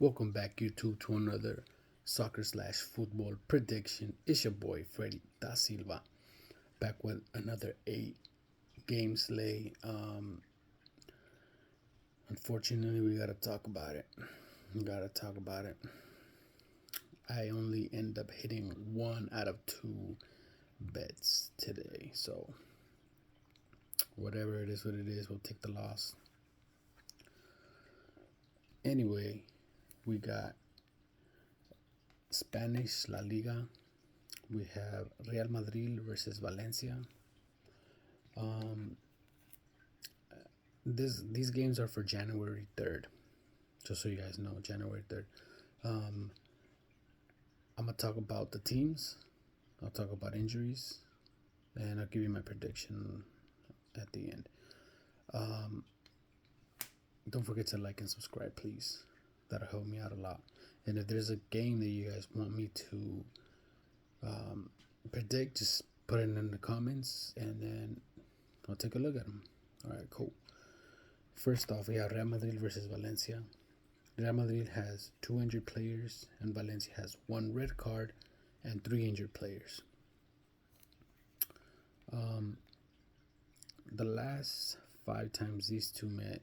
Welcome back, YouTube, to another soccer slash football prediction. It's your boy Freddy Da Silva back with another 8 game slate. Unfortunately, we gotta talk about it. I only end up hitting 1 out of 2 bets today, so whatever it is, what it is, we'll take the loss. Anyway, we got Spanish La Liga. We have Real Madrid versus Valencia. These games are for January 3rd. Just so you guys know, January 3rd. I'm gonna talk about the teams. I'll talk about injuries, and I'll give you my prediction at the end. Don't forget to like and subscribe, please. That'll help me out a lot. And if there's a game that you guys want me to predict, just put it in the comments, and then I'll take a look at them. All right, cool. First off, we have Real Madrid versus Valencia. Real Madrid has 2 injured players, and Valencia has 1 red card and 3 injured players. The last 5 times these two met,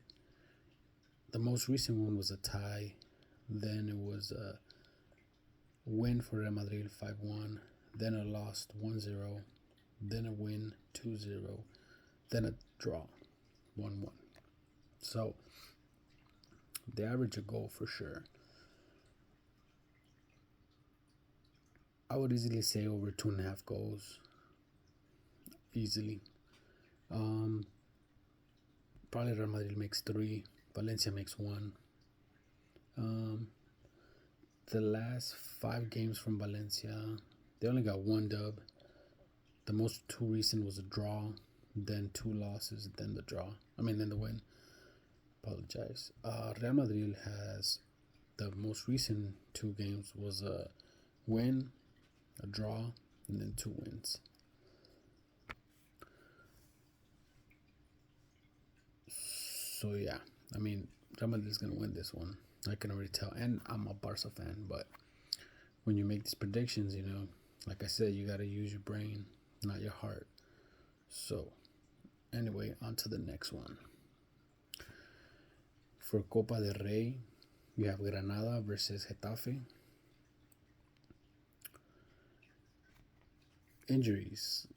the most recent one was a tie. Then it was a win for Real Madrid 5-1. Then a loss 1-0. Then a win 2-0. Then a draw 1-1. So they average a goal for sure. I would easily say over 2.5 goals. Easily. Probably Real Madrid makes 3. Valencia makes 1. The last 5 games from Valencia, they only got 1 dub. The most 2 recent was a draw, then 2 losses, then then the win. Apologize. Real Madrid has the most recent 2 games was a win, a draw, and then 2 wins. So yeah, Real Madrid is gonna win this one. I can already tell, and I'm a Barca fan. But when you make these predictions, like I said, you gotta use your brain, not your heart. So anyway, on to the next one. For Copa del Rey, you have Granada versus Getafe. Injuries.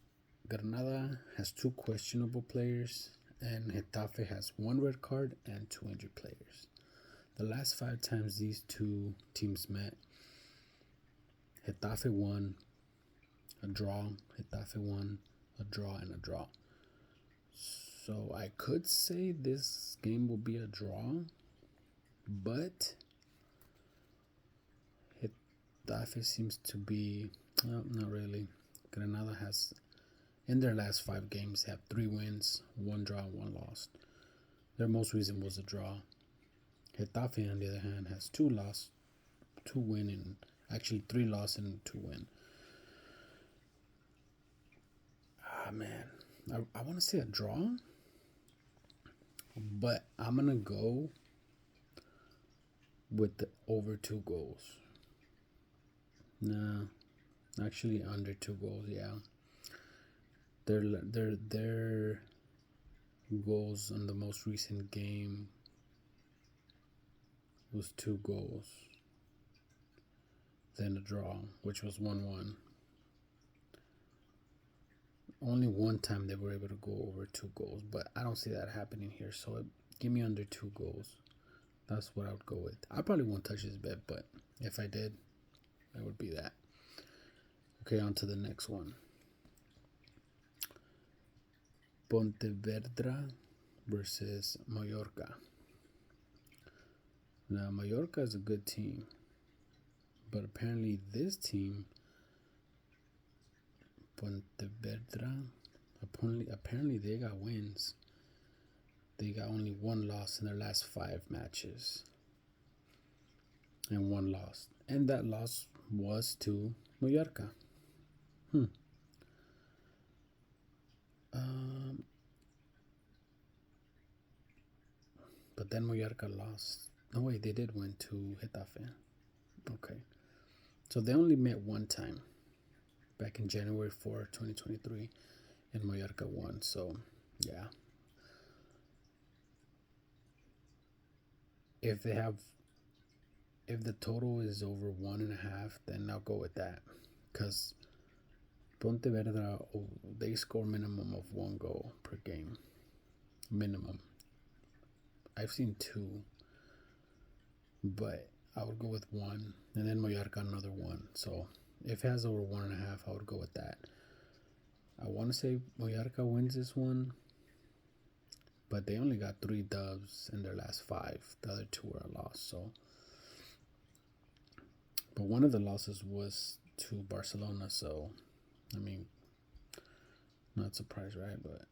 Granada has 2 questionable players, and Getafe has 1 red card and 2 injured players. The last 5 times these 2 teams met, Getafe won, a draw, Getafe won, a draw, and a draw. So I could say this game will be a draw, but Getafe seems to be, not really. Granada has, in their last 5 games, have 3 wins, 1 draw, 1 loss. Their most recent was a draw. Getafe, on the other hand, has 2 loss, 2 win, and actually 3 loss and 2 win. I want to say a draw, but I'm gonna go with the over 2 goals. Nah, actually under 2 goals. Yeah, their goals on the most recent game was 2 goals, then a draw, which was 1-1. Only one time they were able to go over 2 goals, but I don't see that happening here. So give me under 2 goals. That's what I would go with. I probably won't touch this bet, but if I did, it would be that. Okay, on to the next one. Pontevedra versus Mallorca. Now, Mallorca is a good team, but apparently this team, Pontevedra, apparently they got wins. They got only 1 loss in their last 5 matches, and 1 loss, and that loss was to Mallorca. But then Mallorca lost No, wait, they did win to Getafe. Okay. So they only met one time back in January 4, 2023, and Mallorca won. So, yeah. If they have, if the total is over 1.5, then I'll go with that. Because Pontevedra, they score minimum of 1 goal per game. Minimum. I've seen 2, but I would go with 1, and then Mallorca another 1. So if it has over 1.5, I would go with that. I want to say Mallorca wins this one, but they only got 3 dubs in their last 5. The other 2 were a loss. So, but one of the losses was to Barcelona. So, I mean, not surprised, right? But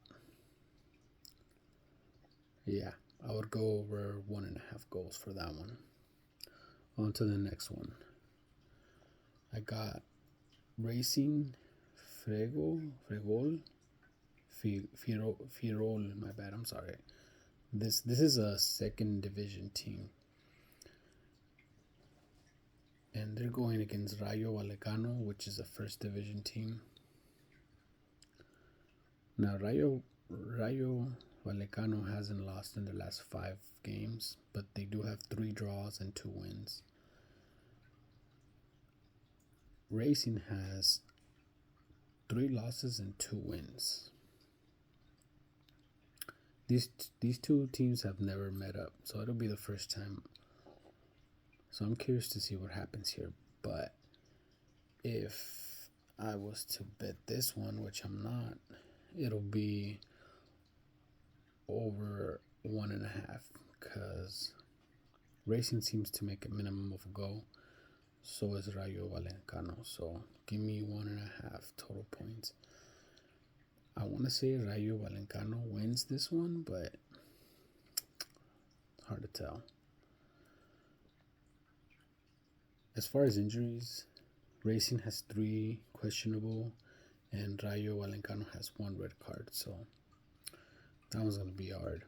yeah, I would go over 1.5 goals for that one. On to the next one. I got Racing Ferrol, my bad, I'm sorry. This is a second division team. And they're going against Rayo Vallecano, which is a first division team. Now Rayo Vallecano hasn't lost in the last 5 games, but they do have 3 draws and 2 wins. Racing has 3 losses and 2 wins. These two teams have never met up, so it'll be the first time. So I'm curious to see what happens here. But if I was to bet this one, which I'm not, it'll be over 1.5, because Racing seems to make a minimum of a goal. So is Rayo Vallecano. So give me 1.5 total points. I want to say Rayo Vallecano wins this one, but hard to tell. As far as injuries, Racing has 3 questionable, and Rayo Vallecano has 1 red card. So that one's going to be hard.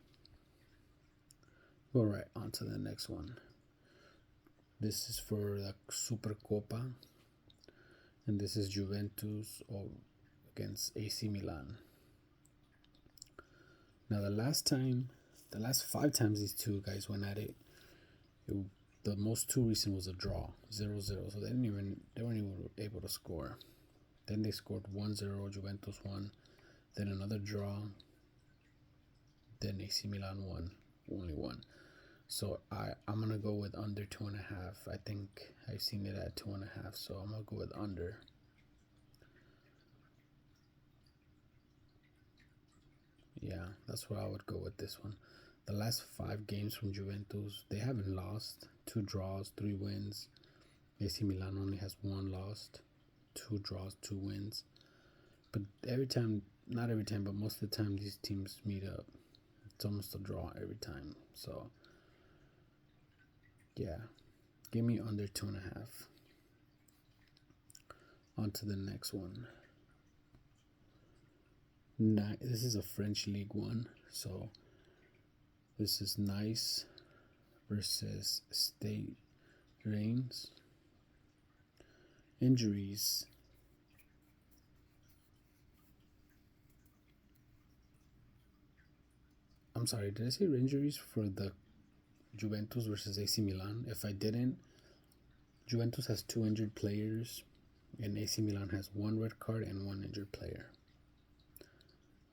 All right, on to the next one. This is for the Supercopa, and this is Juventus against AC Milan. Now the last 5 times these two guys went at it, the most 2 recent was a draw, 0-0. So they weren't even able to score. Then they scored 1-0, Juventus won, then another draw, then AC Milan won, only 1. So I'm gonna go with under 2.5. I think I've seen it at 2.5, so I'm gonna go with under. Yeah, that's where I would go with this one. The last 5 games from Juventus, they haven't lost. 2 draws, 3 wins. AC Milan only has 1 loss, 2 draws, 2 wins. But not every time, but most of the time these teams meet up. It's almost a draw every time. So yeah, give me under 2.5. On to the next one. This is a French League 1. So this is Nice versus Stade Reims. Injuries. I'm sorry, did I say injuries for the Juventus versus AC Milan? If I didn't, Juventus has 2 injured players, and AC Milan has 1 red card and 1 injured player.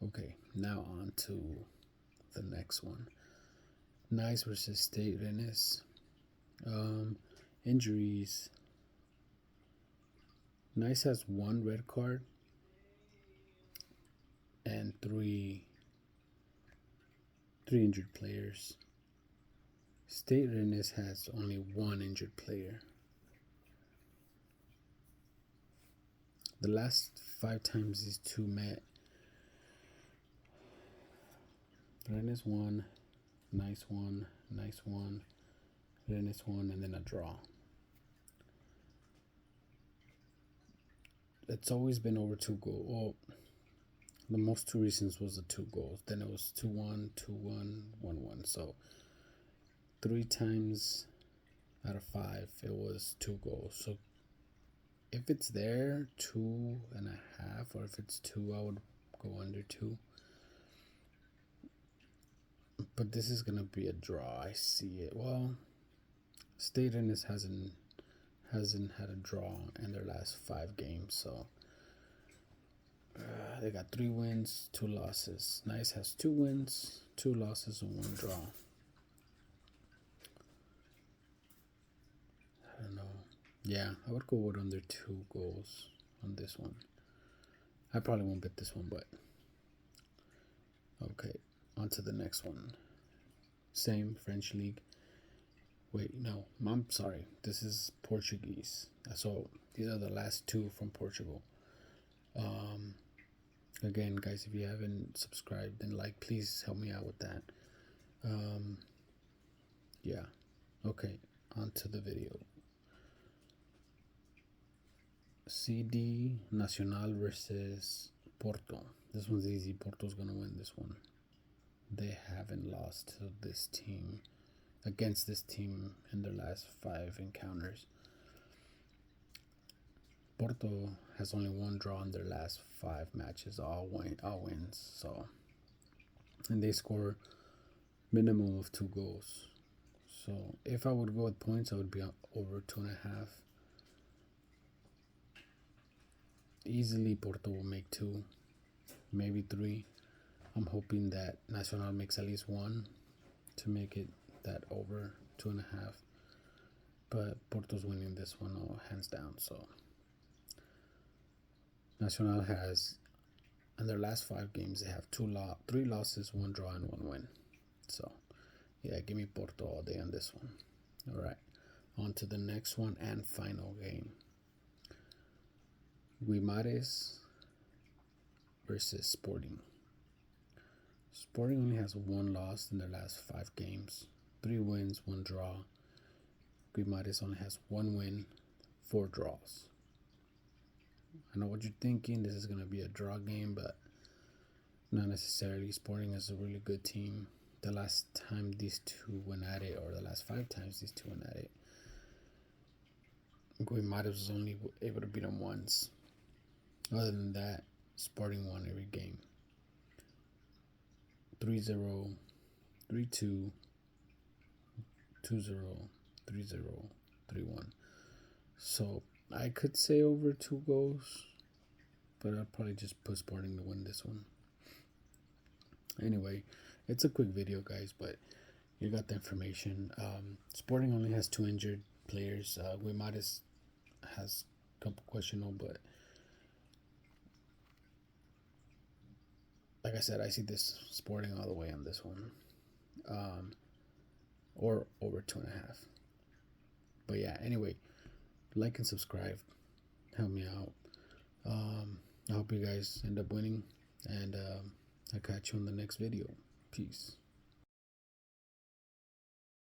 Okay, now on to the next one. Nice versus Stade Rennes. Injuries. Nice has 1 red card and 3 injured players. Stade Rennes has only 1 injured player. The last 5 times these two met, Rennes won, Nice won, Nice won, Rennes won, and then a draw. It's always been over 2 goals. Well, the most 2 recent was the 2 goals. Then it was 2-1, 2-1, 1-1. So 3 times out of 5 it was 2 goals. So if it's there, 2.5, or if it's 2, I would go under 2. But this is gonna be a draw. I see it. Well, State Innis hasn't had a draw in their last 5 games, so they got 3 wins, 2 losses. Nice has 2 wins, 2 losses, and 1 draw. I don't know. Yeah, I would go with under 2 goals on this one. I probably won't bet this one, but okay. On to the next one. Same French league. Wait, no, I'm sorry. This is Portuguese. So these are the last 2 from Portugal. Again, guys, if you haven't subscribed and like, please help me out with that. Yeah. Okay, on to the video. CD Nacional versus Porto. This one's easy. Porto's gonna win this one. They haven't lost to this team, against this team, in their last 5 encounters. Porto has only 1 draw in their last 5 matches, all wins. So, and they score minimum of 2 goals. So if I would go with points, I would be over 2.5. Easily, Porto will make 2, maybe 3. I'm hoping that Nacional makes at least 1 to make it that over 2.5. But Porto's winning this one hands down. So Nacional has, in their last 5 games, they have 3 losses, 1 draw, and 1 win. So yeah, give me Porto all day on this one. All right, on to the next one and final game. Guimares versus Sporting. Sporting only has 1 loss in their last 5 games, 3 wins, 1 draw. Guimares only has 1 win, 4 draws. I know what you're thinking. This is going to be a draw game, but not necessarily. Sporting is a really good team. The last time these 2 went at it, or the last 5 times these 2 went at it, Guimares was only able to beat them once. Other than that, Sporting won every game. 3-0, 3-2, 2-0, 3-0, 3-1. So I could say over 2 goals, but I'll probably just put Sporting to win this one. Anyway, it's a quick video, guys, but you got the information. Sporting only has 2 injured players. Guimares has a couple questionable, but like I said, I see this Sporting all the way on this one, or over 2.5. But yeah, anyway, like and subscribe, help me out. I hope you guys end up winning, and I'll catch you on the next video. Peace.